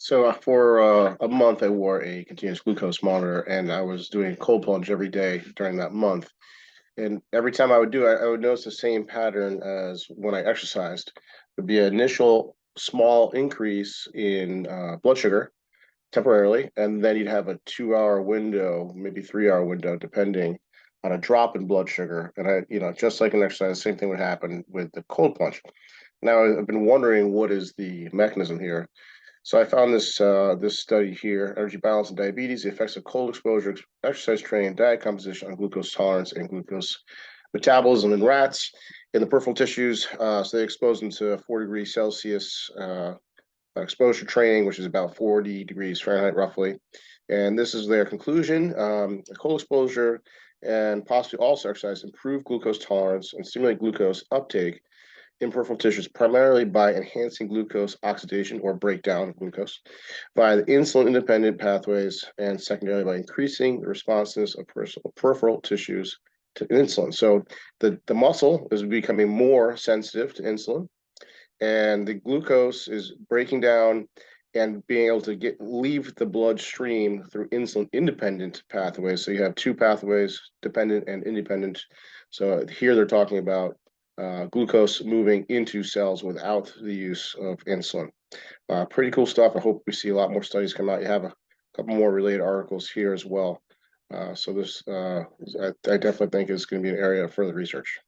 So for a month, I wore a continuous glucose monitor, and I was doing cold plunge every day during that month. And every time I would do it, I would notice the same pattern as when I exercised. There'd be an initial small increase in blood sugar temporarily, and then you'd have a 2 hour window, maybe 3 hour window, depending on a drop in blood sugar. And just like an exercise, the same thing would happen with the cold plunge. Now, I've been wondering what is the mechanism here. So I found this study here: energy balance and diabetes, the effects of cold exposure, exercise training, diet composition on glucose tolerance and glucose metabolism in rats in the peripheral tissues. So they exposed them to 4 degrees Celsius exposure training, which is about 40 degrees Fahrenheit roughly. And this is their conclusion: cold exposure and possibly also exercise improve glucose tolerance and stimulate glucose uptake in peripheral tissues, primarily by enhancing glucose oxidation or breakdown of glucose via the insulin-independent pathways, and secondarily by increasing the responsiveness of peripheral tissues to insulin. So the muscle is becoming more sensitive to insulin, and the glucose is breaking down and being able to leave the bloodstream through insulin-independent pathways. So you have two pathways, dependent and independent. So here they're talking about glucose moving into cells without the use of insulin. Pretty cool stuff. I hope we see a lot more studies come out. You have a couple more related articles here as well. So this, I definitely think is going to be an area of further research.